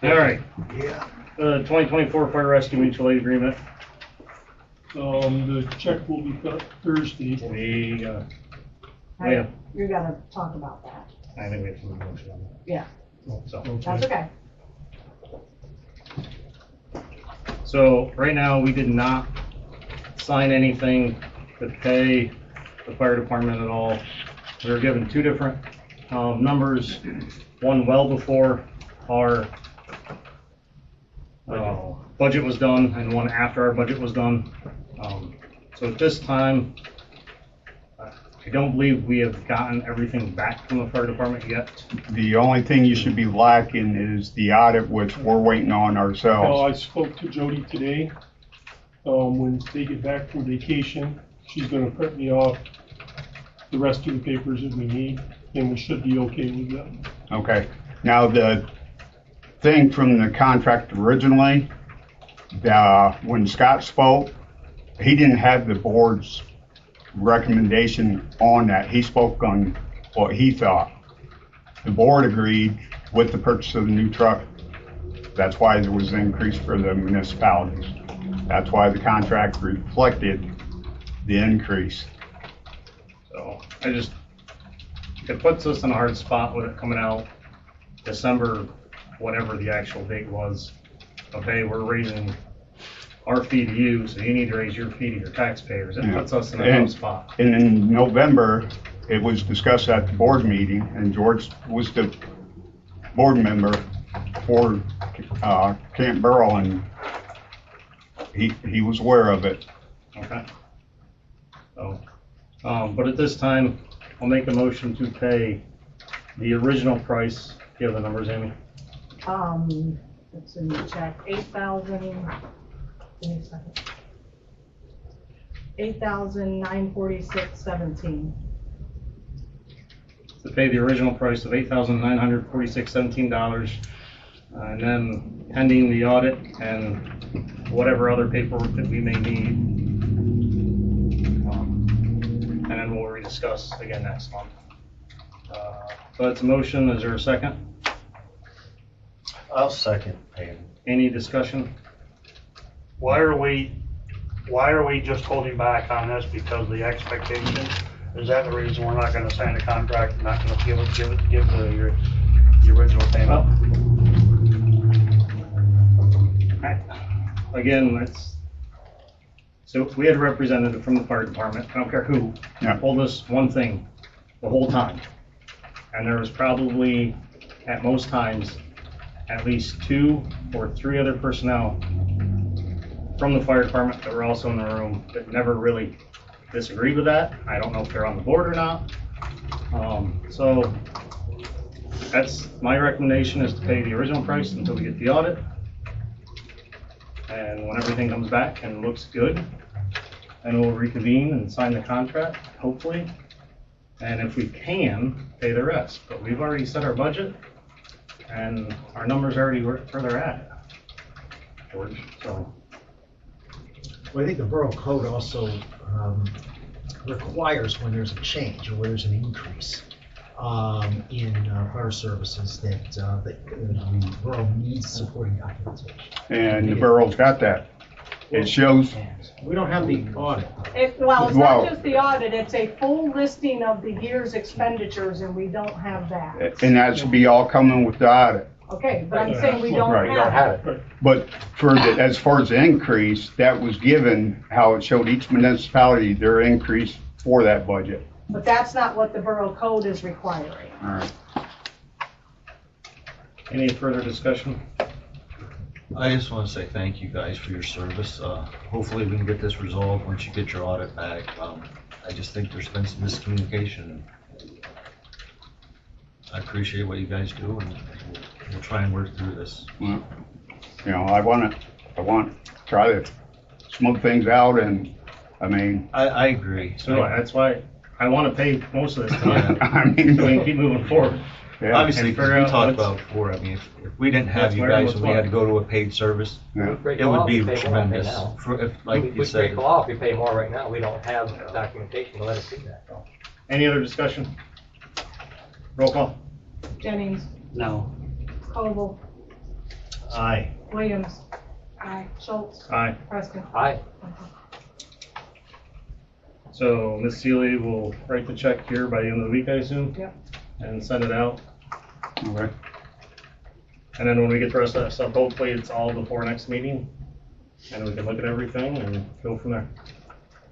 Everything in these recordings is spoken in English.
All right, Yeah. 2024 Fire Rescue Mutual Aid Agreement. The check will be cut Thursday. We, Right, you're gonna talk about that. I think we have to move motion on that. Yeah, So, that's okay. so right now, we did not sign anything to pay the fire department at all. We were given two different numbers, one well before our budget was done and one after our budget was done. So at this time, I don't believe we have gotten everything back from the fire department yet. The only thing you should be lacking is the audit, which we're waiting on Well, ourselves. I spoke to Jody today. When they get back from vacation, she's gonna print me off the rest of the papers that we need, and we should be okay with them. Okay. Now, the thing from the contract originally, when Scott spoke, he didn't have the board's recommendation on that. He spoke on what he thought. The board agreed with the purchase of the new truck. That's why there was an increase for the municipalities. That's why the contract reflected the increase. So it puts us in a hard spot with it coming out December, whatever the actual date was, of, hey, we're raising our fee to you, so you need to raise your fee to your taxpayers. It puts us in a tough spot. And in November, it was discussed at the board meeting, and George was the board member for Canton Borough, and he was aware of it. Okay. So, but at this time, I'll make a motion to pay the original price. Do you have the numbers, Amy? It's in the check, 8,000, give me a second. 8,946.17. To pay the original price of $8,946.17, and then pending the audit and whatever other paperwork that we may need. And then we'll rediscuss again next month. So that's a motion. Is there a second? I'll second payment. Any discussion? Why are we just holding back on this? Because the expectation, is that the reason we're not gonna sign the contract, and not gonna give the original payment? Again, so we had a representative from the fire department, I don't care who, told us one thing the whole time. And there was probably, at most times, at least 2 or 3 other personnel from the fire department that were also in the room that never really disagreed with that. I don't know if they're on the board or not. So that's my recommendation, is to pay the original price until we get the audit. And when everything comes back and looks good, then we'll reconvene and sign the contract, hopefully. And if we can, pay the rest. But we've already set our budget, and our numbers are already where they're at, George, so. Well, I think the borough code also requires when there's a change or where there's an increase in fire services that the borough needs supporting documentation. And the borough's got that. It shows. We don't have the audit. Well, it's not just the audit, it's a full listing of the year's expenditures, and we don't have that. And that should be all coming with the audit. Okay, but I'm saying we don't Right. have it. But as far as the increase, that was given how it showed each municipality their increase for that budget. But that's not what the borough code is requiring. All right. Any further discussion? I just want to say thank you guys for your service. Hopefully we can get this resolved once you get your audit back. I just think there's been some miscommunication. I appreciate what you guys do, and we'll try and work through this. Well, you know, I want to try to smooth things out, and I mean. I agree. So that's why I want to pay most of this tonight, I mean, so we can keep moving forward. yeah. Obviously, because figure we out talked what's- about before, I mean, if we didn't have That's you where guys what's and we had what. to go to a paid service, Yeah. it would be tremendous. Like you We said. pay law, if we pay more right now, we don't have documentation to let us see that. Any other discussion? Roll call. Jennings, No. Koval, Aye. Williams. Aye. Schultz. Aye. Preston. Aye. So Ms. Seeley will write the check here by the end of the week, I assume? Yep. And send it out. Okay. And then when we get the rest of that stuff, hopefully it's all before next meeting. And we can look at everything and go from there.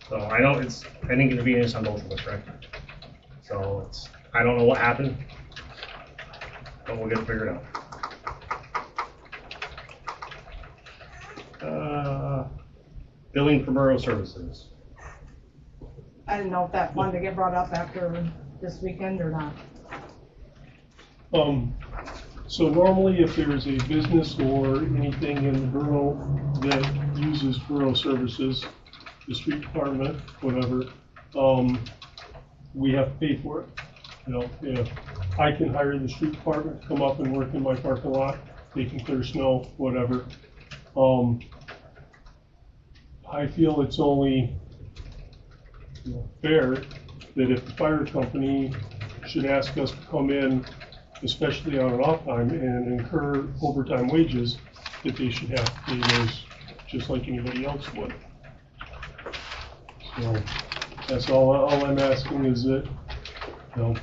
So I know it's an inconvenience on both of us, right? So it's, I don't know what happened, but we'll get it figured out. Billing for borough services. I didn't know if that wanted to get brought up after this weekend or not. So normally if there's a business or anything in the borough that uses borough services, the street department, whatever, we have to pay for it. You know, if I can hire the street department to come up and work in my parking lot, they can clear snow, whatever. I feel it's only fair that if the fire company should ask us to come in, especially on an off time, and incur overtime wages, that they should have to pay those just like anybody else would. So that's all I'm asking is that, you know,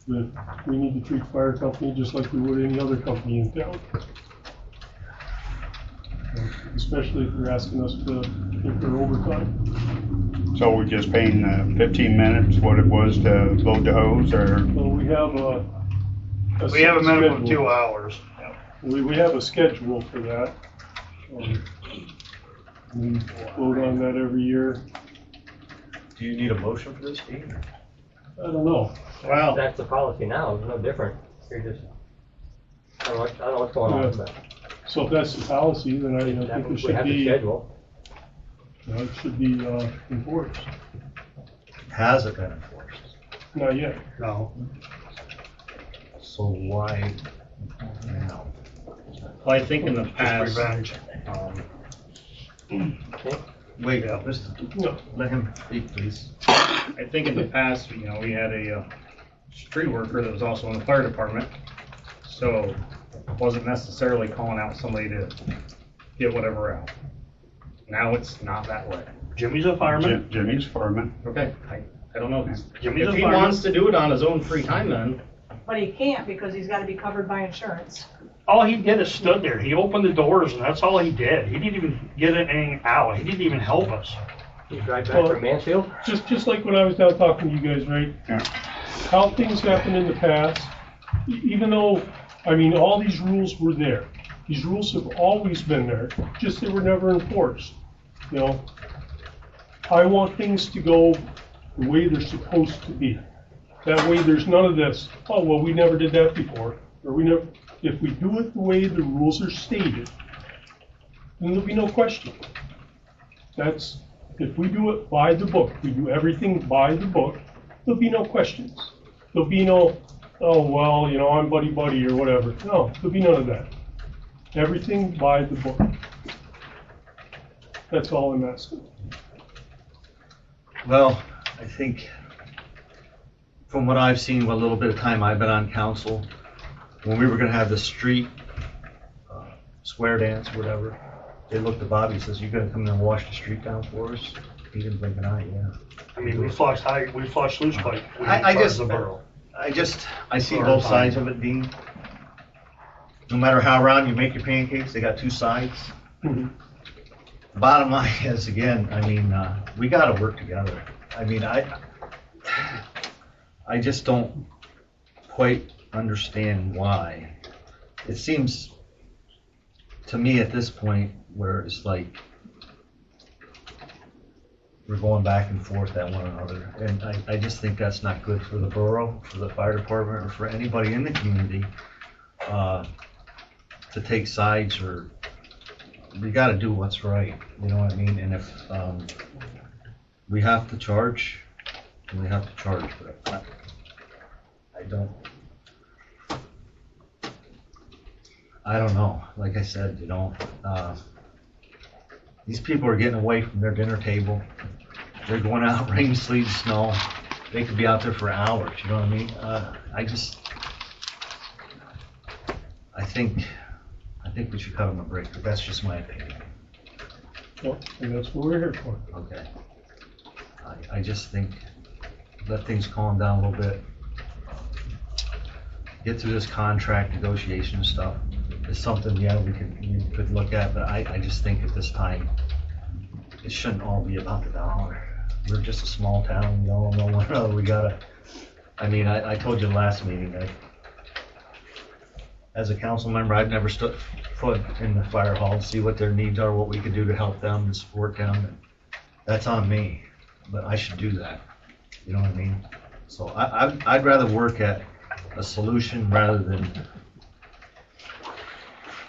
that we need to treat the fire company just like we would any other company in town. Especially if they're asking us to incur overtime. So we're just paying 15 minutes what it was to load the hose, or? Well, we have We have a minimum of schedule. 2 hours. We have a schedule for that. We vote on that every year. Do you need a motion for this, Dean? I don't know. Well, That's the policy now, it's no different. You're just, I don't know what's going on, but So if that's the policy, then I think it we should have the be, schedule. it should be enforced. Has it been enforced? Not yet. No. So why now? well, I think in the Just past, revenge. Wait, Yeah. No. let him speak, please. I think in the past, you know, we had a street worker that was also in the fire department. So wasn't necessarily calling out somebody to get whatever out. Now it's not that way. Jimmy's a fireman. Jimmy's fireman. Okay, I don't know. Jimmy's If a he fireman. wants to do it on his own free time, then But he can't because he's gotta be covered by insurance. All he did is stood there. He opened the doors and that's all he did. He didn't even get anything out. He didn't even help us. You drive back from Mansfield? Just like when I was down talking to you guys, right? Yeah. How things happened in the past, even though, I mean, all these rules were there. These rules have always been there, just they were never enforced, you know? I want things to go the way they're supposed to be. That way there's none of this, oh, well, we never did that before, or we never, if we do it the way the rules are stated, then there'll be no question. That's, if we do it by the book, we do everything by the book, there'll be no questions. There'll be no, oh, well, you know, I'm buddy-buddy or whatever. No, there'll be none of that. Everything by the book. That's all I'm asking. Well, I think from what I've seen, what little bit of time I've been on council, when we were gonna have the street square dance or whatever, they looked at Bobby and says, you gonna come in and wash the street down for us? He didn't blink an eye, yeah. I mean, we flushed loose pipe. We I flushed just, the borough. I see both sides of it, Dean. No matter how round you make your pancakes, they got two sides. Bottom line is, again, I mean, we gotta work together. I mean, I just don't quite understand why. It seems to me at this point where it's like we're going back and forth at one another. And I just think that's not good for the borough, for the fire department, or for anybody in the community to take sides, or we gotta do what's right, you know what I mean? And if we have to charge, we have to charge, but I don't know. Like I said, you know, these people are getting away from their dinner table. They're going out, rain, sleet, snow. They could be out there for hours, you know what I mean? I think think we should cut them a break, but that's just my opinion. Well, and that's what we're here for. Okay. I just think, let things calm down a little bit. Get through this contract negotiation stuff. It's something, yeah, we could look at, but I just think at this time, it shouldn't all be about the dollar. We're just a small town, we all know one another, we gotta, I mean, I told you last meeting, as a council member, I've never stood foot in the fire hall to see what their needs are, what we could do to help them and support them, and that's on me, but I should do that, you know what I mean? So I'd rather work at a solution rather than,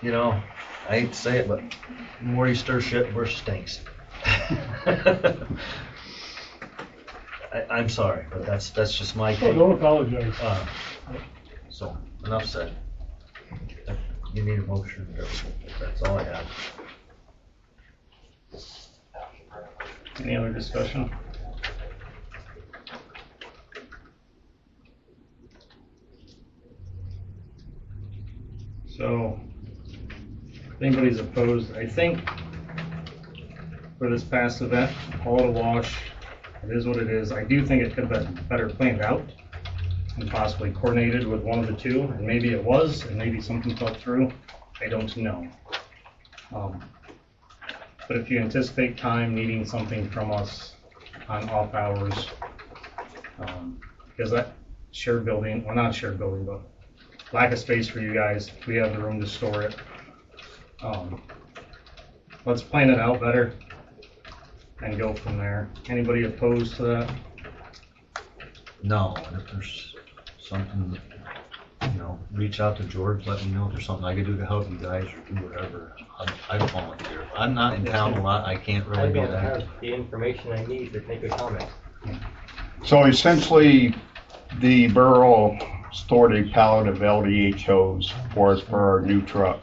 you know, I hate to say it, but the more you stir shit, the worse it stinks. I'm sorry, but that's just my Oh, take. don't apologize. So, enough said. You need a motion, that's all I have. Any other discussion? So, if anybody's opposed, I think for this past event, call it a wash. It is what it is. I do think it could have been better planned out and possibly coordinated with one of the two, and maybe it was, and maybe something fell through. I don't know. But if you anticipate time needing something from us on off hours, because that shared building, well, not shared building, but lack of space for you guys, we have the room to store it. Let's plan it out better and go from there. Anybody opposed to that? No, if there's something, you know, reach out to George, let me know if there's something I could do to help you guys or do whatever. I'd volunteer. If I'm not in town a lot, I can't I really be don't there. have the information I need to make a comment. So essentially, the borough stored a pallet of LDHOs for us for our new truck.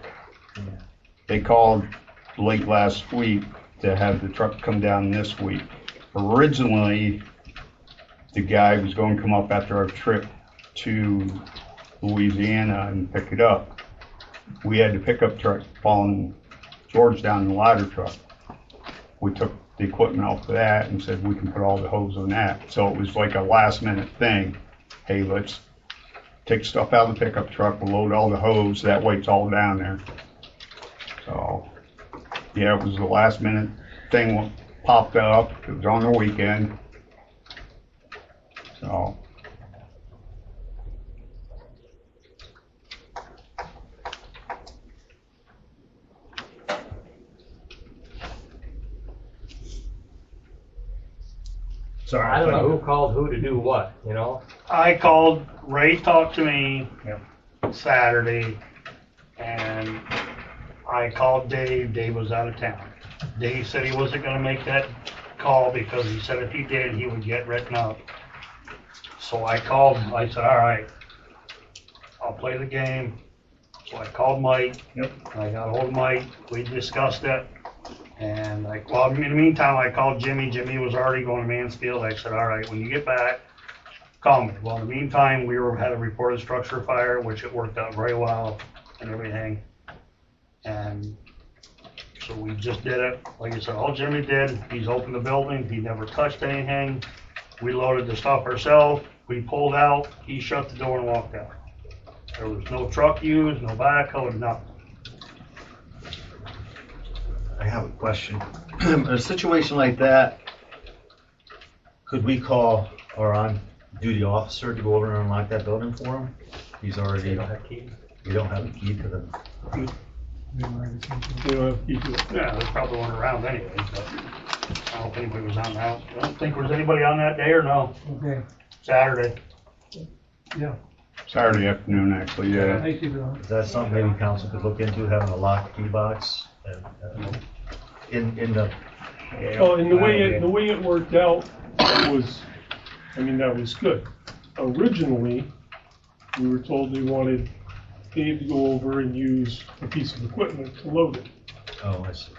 They called late last week to have the truck come down this week. Originally, the guy was going to come up after our trip to Louisiana and pick it up. We had the pickup truck following George down in the ladder truck. We took the equipment off of that and said we can put all the hose on that. So it was like a last minute thing. Hey, let's take stuff out of the pickup truck, we'll load all the hose, that way it's all down there. So, yeah, it was the last minute thing popped up, it was on the weekend. So. Sorry. I don't know who called who to do what, you know? I called, Ray talked to me Yep. Saturday, and I called Dave. Dave was out of town. Dave said he wasn't gonna make that call because he said if he did, he would get written up. So I called him. I said, all right, I'll play the game. So I called Mike. Yep. I got ahold of Mike. We discussed it. And well, in the meantime, I called Jimmy. Jimmy was already going to Mansfield. I said, all right, when you get back, call me. Well, in the meantime, we had a reported structure fire, which it worked out very well and everything. And so we just did it. Like I said, all Jimmy did, he's opened the building. He never touched anything. We loaded the stuff ourselves. We pulled out. He shut the door and walked out. There was no truck used, no backhoe, nothing. I have a question. In a situation like that, could we call our on-duty officer to go over and unlock that building for him? He's already, They don't have keys. we don't have a key to the, They don't have keys to it. Yeah, there's probably one around anyway, but I don't know if anybody was on that. I don't think there was anybody on that day or no. Okay, Saturday. yeah. Saturday afternoon, actually, yeah. Thank you, Bill. is that something maybe council could look into, having a locked key box? In the, Oh, and the way it worked out was, I mean, that was good. Originally, we were told they wanted Dave to go over and use a piece of equipment to load it. oh, I see.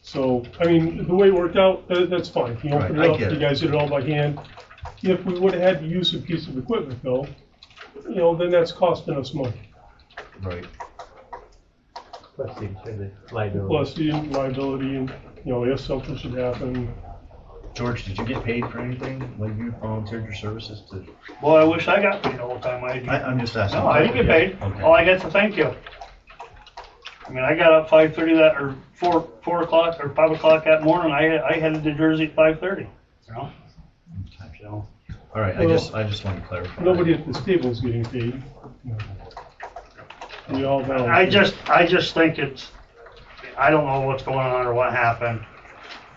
So, I mean, the way it worked out, that's fine. He opened Right, it I up, get you it. guys did it all by hand. If we would've had to use a piece of equipment though, you know, then that's costing us money. Right. Let's see, the liability. Plus the liability and, you know, if something should happen. George, did you get paid for anything when you volunteered your services to? Boy, I wish I got paid all the time. I'm just asking. No, I didn't get paid. Okay. All I got to thank you. I mean, I got up 5:30 or 4 o'clock or 5 o'clock that morning. I headed to Jersey at 5:30, you know? Okay. So, All right, I just wanted to clarify. Nobody at the stable is getting paid. We all know. I just think it's, I don't know what's going on or what happened,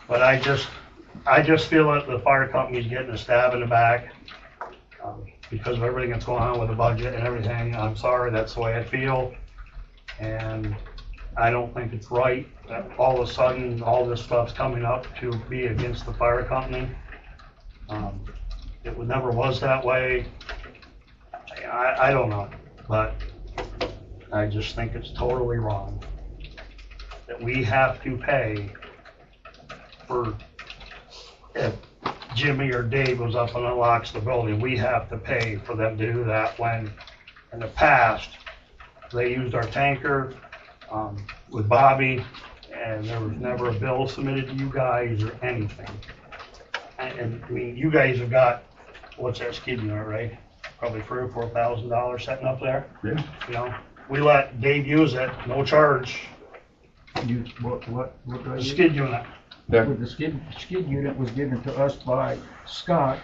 but I just feel that the fire company's getting a stab in the back because of everything that's going on with the budget and everything. I'm sorry, that's the way I feel. And I don't think it's right that all of a sudden, all this stuff's coming up to be against the fire company. It never was that way. I don't know, but I just think it's totally wrong that we have to pay for, if Jimmy or Dave goes up and unlocks the building, we have to pay for them to do that when in the past, they used our tanker with Bobby and there was never a bill submitted to you guys or anything. And I mean, you guys have got, what's that skid unit, right? Probably $3,000 or $4,000 sitting up there. Yeah. You know, we let Dave use it, no charge, What do I the use? skid unit. That, The skid unit was given to us by Scott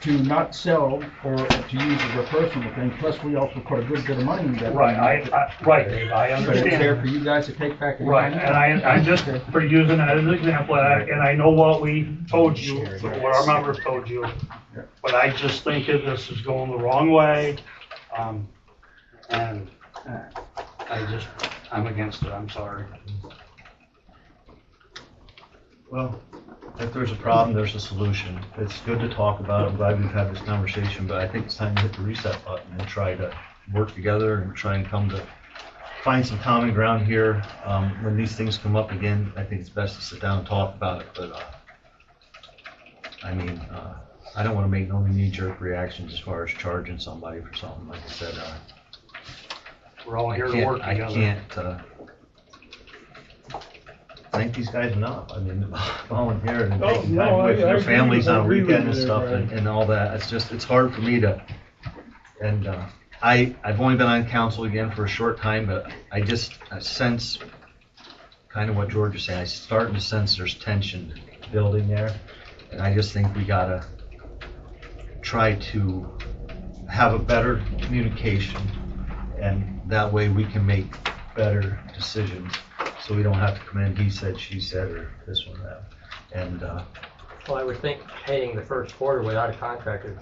to not sell or to use as a personal thing, plus we also put a good bit of money in that. Right, right, Dave, I But it's there understand. for you guys to take back. any Right, money? and I'm just for using that as an example, and I know what we told you, what our members told you. But I just think that this is going the wrong way, and I'm against it, I'm sorry. Well, if there's a problem, there's a solution. It's good to talk about. I'm glad we've had this conversation, but I think it's time to hit the reset button and try to work together and try and find some common ground here. When these things come up again, I think it's best to sit down and talk about it, but, I mean, I don't want to make no knee-jerk reactions as far as charging somebody for something. Like I said, We're all here to work I together. can't thank these guys enough. I mean, volunteering and Oh, taking no, time away from I their agree families with- I on a agree with weekend and you there, stuff Brian. and all that. It's hard for me to, and I've only been on council again for a short time, but I sense kind of what George is saying. I'm starting to sense there's tension building there. And I just think we gotta try to have a better communication, and that way we can make better decisions. So we don't have to come in, he said, she said, or this one, that. And, Well, I would think paying the first quarter without a contract is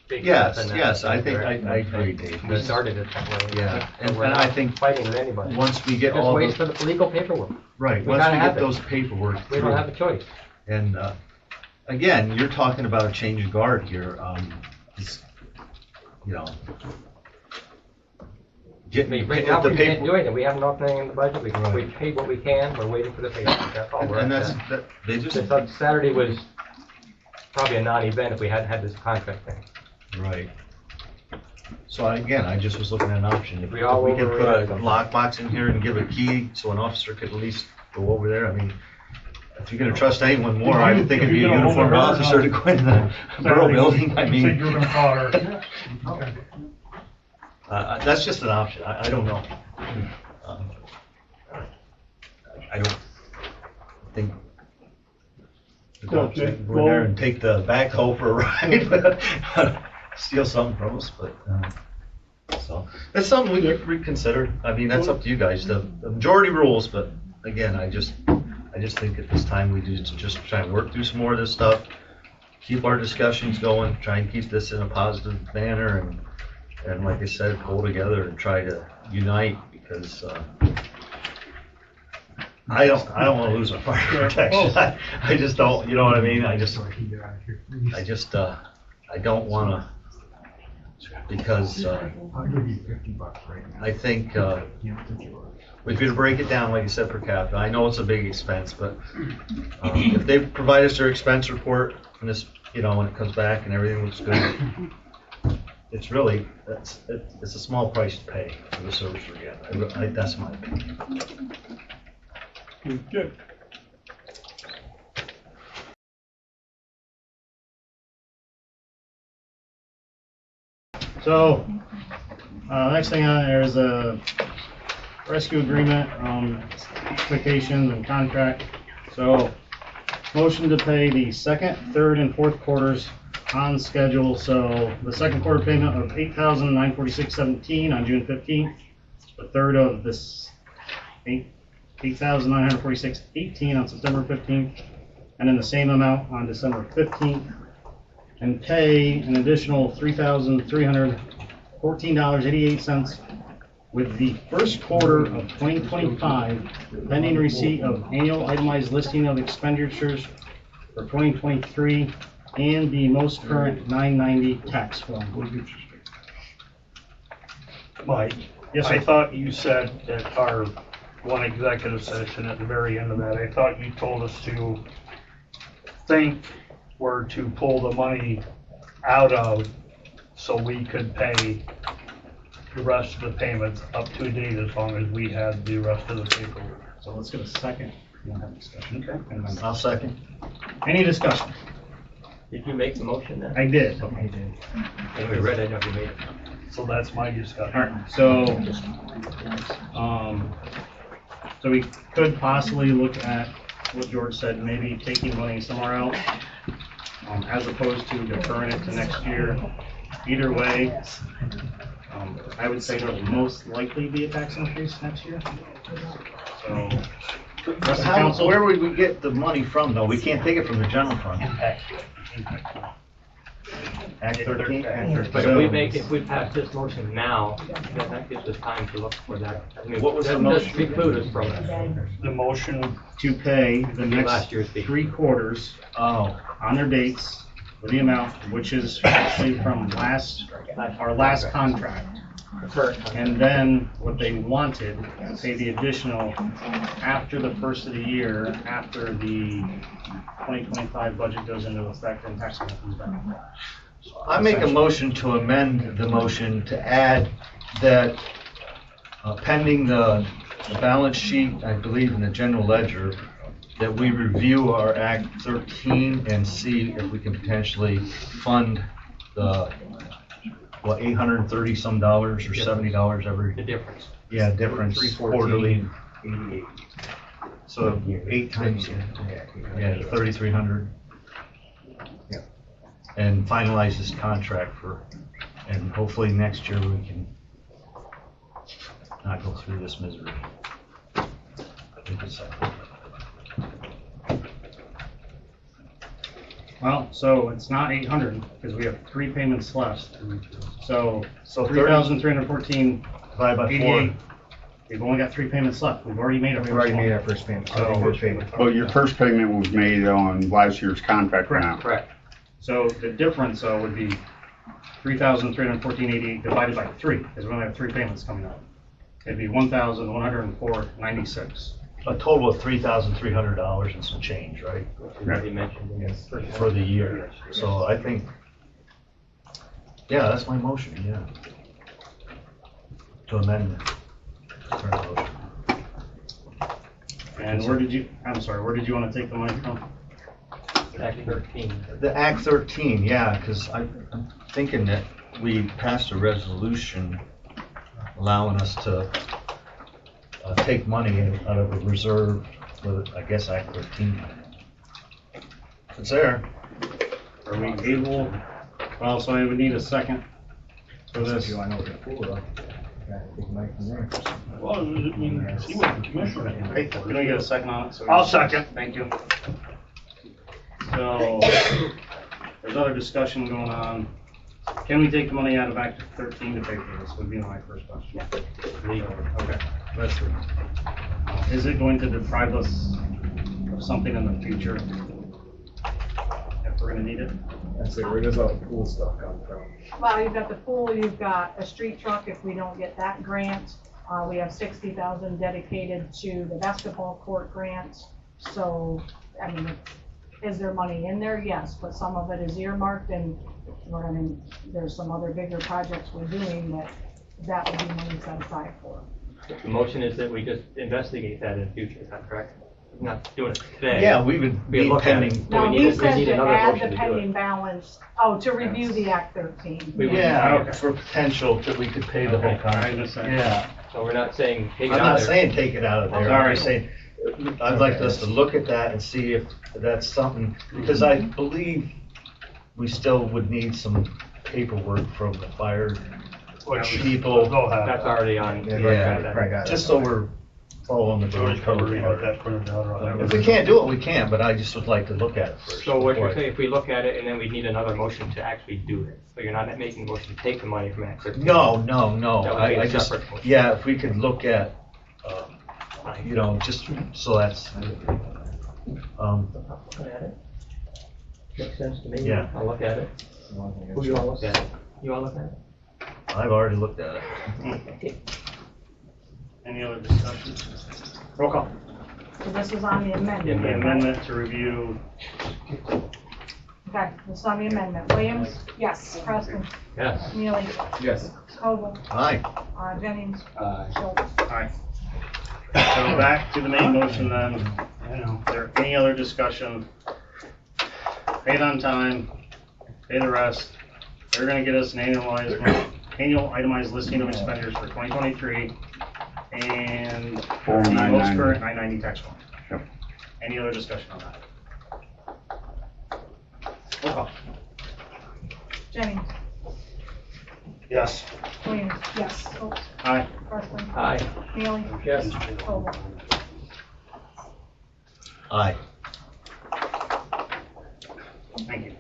big. yes, step in that yes, I think, I direction. agree, Dave. We That's- started it that way. Yeah, And and we're I not think fighting with anybody. once we get Just all wait the, for the legal paperwork. right, we once gotta we have get it. those paperwork We through. don't have a choice. And, again, you're talking about a change of guard here, it's, you know. Right now, the we paper- can't do anything. We have nothing in the budget. We Right. paid what we can. We're waiting for the paperwork. That's all we're And at. that's, they just, Saturday was probably a non-event if we hadn't had this contract thing. right. So again, I just was looking at an option. If We all we could put a overreact. lockbox in here and give a key so an officer could at least go over there, I mean, if you're gonna trust anyone more, I would think it'd be a uniformed officer to go in the borough building, I You said mean. you were gonna call her. Okay. That's just an option, I don't know. I don't think. the cops Okay, would Go in there and take the backhoe for a ride, steal something from us, but, so. It's something we could reconsider, I mean, that's up to you guys, the majority rules, but again, I just think at this time we do just try and work through some more of this stuff, keep our discussions going, try and keep this in a positive manner, and like I said, pull together and try to unite, because, I don't wanna lose our fire protection, I just don't, you know what I mean, I don't wanna, because, I'll give you $50 right now. I think, Can't think you are. if you break it down, like you said, per capita, I know it's a big expense, but if they provide us their expense report, and this, you know, when it comes back and everything looks good, it's really, it's a small price to pay for the service we're getting. That's my opinion. Good. So, next thing on there is a rescue agreement, expectations and contract. So, motion to pay the second, third, and fourth quarters on schedule. So, the second quarter payment of $8,946.17 on June 15th. The third of this $8,946.18 on September 15th. And then the same amount on December 15th. And pay an additional $3,314.88 with the first quarter of 2025, pending receipt of annual itemized listing of expenditures for 2023 and the most current 990 tax form. Mike? Yes, sir. I thought you said at our one executive session at the very end of that, I thought you told us to think were to pull the money out of so we could pay the rest of the payments up to date as long as we had the rest of the paperwork. So let's get a second. We'll have discussion. Okay. And then- I'll second. Any discussion? Did you make the motion then? I did. When we read it, never made it. So that's my discussion. All right, so, so we could possibly look at what George said, maybe taking money somewhere else, as opposed to deferring it to next year. Either way, I would say there'll most likely be a tax increase next year. So, rest of the council, Where would we get the money from, though? We can't take it from the general fund. Act 13? But if we pass this motion now, then that gives us time to look for that. I mean, What was the that motion? doesn't preclude us from it. The motion, to pay the next Last year's fee. 3 quarters Oh, on their dates with the amount, which is actually from our last contract. And then what they wanted, to pay the additional after the first of the year, after the 2025 budget goes into effect and tax amount comes back. I make a motion to amend the motion to add that pending the balance sheet, I believe in the general ledger, that we review our Act 13 and see if we can potentially fund the, what, $830 some dollars or $70 every, The difference. yeah, difference 314. quarterly. So 8 times, yeah, 3,300. Yeah. And finalize this contract and hopefully next year we can not go through this misery. I think it's, Well, so it's not 800, because we have 3 payments left. So So 3,314, divided by 4. 88. We've only got 3 payments left. We've already made our first one. our first payment. Well, your first payment was made on last year's contract amount. Correct. So the difference, though, would be 3,314.88 divided by 3, because we only have 3 payments coming up. It'd be 1,104.96. A total of $3,300 and some change, right? You mentioned in this. For the year. So I think, yeah, that's my motion, yeah. To amend the current motion. And where did you want to take the money from? Act 13. The Act 13, yeah, because I'm thinking that we passed a resolution allowing us to take money out of a reserve with, I guess, Act 13. If it's there. Are we able, well, so I would need a second for this. well, I mean, see what the commissioner. Hey, can I get a second on it? So we- I'll second. Thank you. So, there's other discussion going on. Can we take the money out of Act 13 to pay for this, would be my first question. Okay, that's it. Is it going to deprive us of something in the future if we're gonna need it? That's it, where does all the pool stuff come from? Well, you've got the pool, you've got a street truck if we don't get that grant. We have 60,000 dedicated to the basketball court grant. So, I mean, is there money in there? Yes, but some of it is earmarked and we're gonna, there's some other bigger projects we're doing that would be money set aside for. The motion is that we just investigate that in the future, is that correct? We're not doing it today. Yeah, we would We be look at it. pending. But Now, we he need said to another add motion the to do it. pending balance, to review the Act 13. We would- Yeah, for potential that we could pay the whole Okay. contract. I understand. Yeah. So we're not saying take it I'm out not there. saying take it out of there, Sorry. I'm just saying, I'd like us to look at that and see if that's something, because I believe we still would need some paperwork from the fire Which people. they'll have. That's already on. Yeah, just so we're following the George code. covered it, that printed out on If we can't do it, we can't, but I just would like to look at it first. So what you're before I- saying, if we look at it and then we need another motion to actually do it, so you're not making a motion to take the money from Act 13? No, That would be a I just, separate motion. yeah, if we could look at, you know, just, so that's, Looking at it? Makes sense to me. Yeah. I'll look at it. Who you all look at it? You all look at it? I've already looked at it. Any other discussion? Roll call. So this is on the amendment. The amendment to review, Okay, this is on the amendment. Williams? Yes. Preston? Yes. Neely? Yes. Koval? Aye. Jennings? Aye. Schultz? aye. So back to the main motion then, is there any other discussion? Pay it on time, pay the rest. They're gonna get us an annual itemized listing of expenditures for 2023 and the 499. most current 990 tax form. Yep. Any other discussion on that? Roll call. Jennings? Yes. Williams? Yes. Schultz? Aye. Preston? Aye. Neely? Yes. Koval? Aye. Thank you.